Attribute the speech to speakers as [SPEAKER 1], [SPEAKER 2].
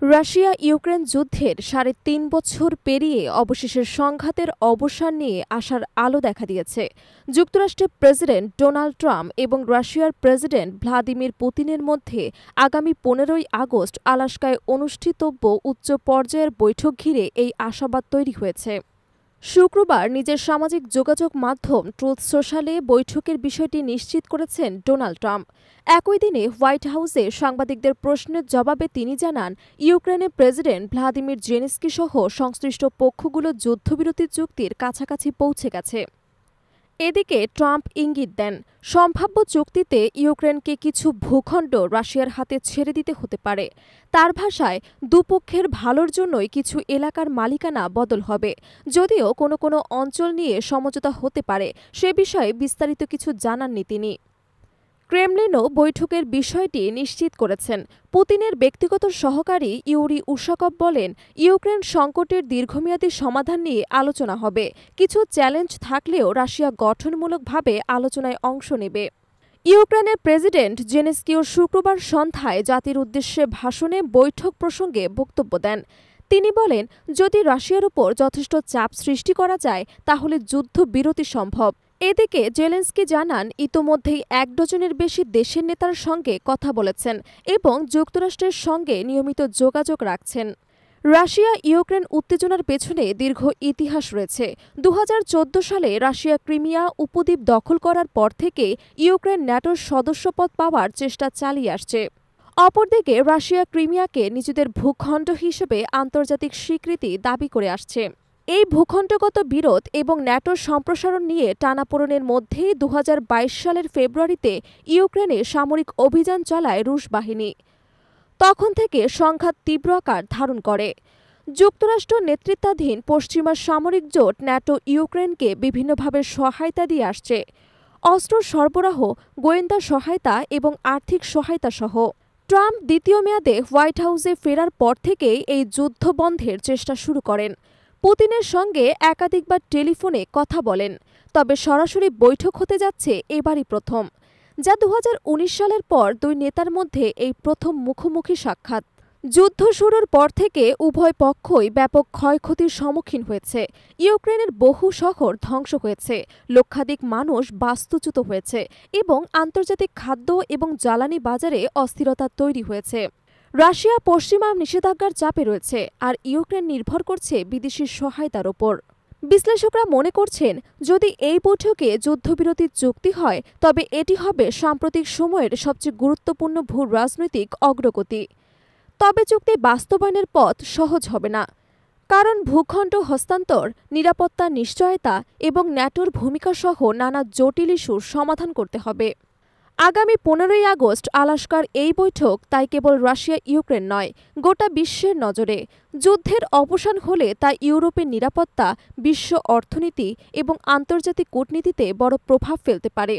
[SPEAKER 1] Russia Ukraine যুদ্ধের ৩.৫ বছর পেরিয়ে অবশেষে সংঘাতের অবসান নিয়ে আশার আলো দেখা দিয়েছে। যুক্তরাষ্ট্রের প্রেসিডেন্ট ডোনাল্ড ট্রাম্প এবং রাশিয়ার প্রেসিডেন্ট ভ্লাদিমির পুতিনের মধ্যে আগামী ১৫ই আগস্ট আলাস্কায় অনুষ্ঠিতব্য উচ্চ পর্যায়ের বৈঠক ঘিরে এই আশাবাদ তৈরি হয়েছে। শুক্রবার নিজের সামাজিক যোগাযোগ মাধ্যম ট্রুথ সোশ্যালে বৈঠকের বিষয়টি নিশ্চিত করেছেন ডোনাল্ড ট্রাম্প। একই দিনে হোয়াইট হাউসে সাংবাদিকদের প্রশ্নের জবাবে তিনি জানান, ইউক্রেনের প্রেসিডেন্ট ভ্লাদিমির জেলেনস্কি সহ সংশ্লিষ্ট পক্ষগুলো যুদ্ধবিরতি চুক্তির কাছাকাছি পৌঁছে গেছে। এদিকে ট্রাম্প ইঙ্গিত দেন, সম্ভাব্য চুক্তিতে ইউক্রেনকে কিছু ভূখণ্ড রাশিয়ার হাতে ছেড়ে দিতে হতে পারে। তার ভাষায়, দুপক্ষের ভালোর জন্যই কিছু এলাকার মালিকানা বদল হবে। যদিও কোনো কোনো অঞ্চল নিয়ে সমঝোতা হতে পারে, সে বিষয়ে বিস্তারিত কিছু জানাননি তিনি। ক্রেমলিনও বৈঠকের বিষয়টি নিশ্চিত করেছেন। পুতিনের ব্যক্তিগত সহকারী ইউরি উশাকভ বলেন, ইউক্রেন সংকটের দীর্ঘমেয়াদী সমাধান নিয়ে আলোচনা হবে। কিছু চ্যালেঞ্জ থাকলেও রাশিয়া গঠনমূলকভাবে আলোচনায় অংশ নেবে। ইউক্রেনের প্রেসিডেন্ট জেলেনস্কিও শুক্রবার সন্ধ্যায় জাতির উদ্দেশ্যে ভাষণে বৈঠক প্রসঙ্গে বক্তব্য দেন। তিনি বলেন, যদি রাশিয়ার উপর যথেষ্ট চাপ সৃষ্টি করা যায় তাহলে যুদ্ধবিরতি সম্ভব। এদিকে জেলেনস্কি জানান, ইতোমধ্যেই ১ ডজনের বেশি দেশের নেতার সঙ্গে কথা বলেছেন এবং যুক্তরাষ্ট্রের সঙ্গে নিয়মিত যোগাযোগ রাখছেন। রাশিয়া ইউক্রেন উত্তেজনার পেছনে দীর্ঘ ইতিহাস রয়েছে। ২০১৪ সালে রাশিয়া ক্রিমিয়া উপদ্বীপ দখল করার পর থেকে ইউক্রেন ন্যাটোর সদস্যপদ পাওয়ার চেষ্টা চালিয়ে আসছে। অপরদিকে রাশিয়া ক্রিমিয়াকে নিজেদের ভূখণ্ড হিসেবে আন্তর্জাতিক স্বীকৃতি দাবি করে আসছে। এই ভূখণ্ডগত বিরোধ এবং ন্যাটোর সম্প্রসারণ নিয়ে টানাপোড়েনের মধ্যেই ২০২২ সালের ফেব্রুয়ারিতে ইউক্রেনে সামরিক অভিযান চালায় রুশ বাহিনী। তখন থেকে সংঘাত তীব্র আকার ধারণ করে। যুক্তরাষ্ট্র নেতৃত্বাধীন পশ্চিমা সামরিক জোট ন্যাটো ইউক্রেনকে বিভিন্নভাবে সহায়তা দিয়ে আসছে, অস্ত্র সরবরাহ, গোয়েন্দা সহায়তা এবং আর্থিক সহায়তা সহ। ট্রাম্প দ্বিতীয় মেয়াদে হোয়াইট হাউসে ফেরার পর থেকেই এই যুদ্ধ বন্ধের চেষ্টা শুরু করেন। পুতিনের সঙ্গে একাধিকবার টেলিফোনে কথা বলেন, তবে সরাসরি বৈঠক হতে যাচ্ছে এবারই প্রথম, যা ২০১৯ সালের পর দুই নেতার মধ্যে এই প্রথম মুখোমুখি সাক্ষাৎ। যুদ্ধ শুরুর পর থেকে উভয় পক্ষই ব্যাপক ক্ষয়ক্ষতির সম্মুখীন হয়েছে। ইউক্রেনের বহু শহর ধ্বংস হয়েছে, লক্ষাধিক মানুষ বাস্তুচ্যুত হয়েছে এবং আন্তর্জাতিক খাদ্য এবং জ্বালানি বাজারে অস্থিরতা তৈরি হয়েছে। রাশিয়া পশ্চিমা নিষেধাজ্ঞার চাপে রয়েছে, আর ইউক্রেন নির্ভর করছে বিদেশি সহায়তার ওপর। বিশ্লেষকরা মনে করছেন, যদি এই বৈঠকে যুদ্ধবিরতির চুক্তি হয় তবে এটি হবে সাম্প্রতিক সময়ের সবচেয়ে গুরুত্বপূর্ণ ভূ রাজনৈতিক অগ্রগতি। তবে চুক্তি বাস্তবায়নের পথ সহজ হবে না, কারণ ভূখণ্ড হস্তান্তর, নিরাপত্তা নিশ্চয়তা এবং ন্যাটোর ভূমিকা সহ নানা জটিল ইস্যুর সমাধান করতে হবে। আগামী ১৫ই আগস্ট আলাস্কার এই বৈঠক তাই কেবল রাশিয়া ইউক্রেন নয়, গোটা বিশ্বের নজরে। যুদ্ধের অবসান হলে তা ইউরোপের নিরাপত্তা, বিশ্ব অর্থনীতি এবং আন্তর্জাতিক কূটনীতিতে বড় প্রভাব ফেলতে পারে।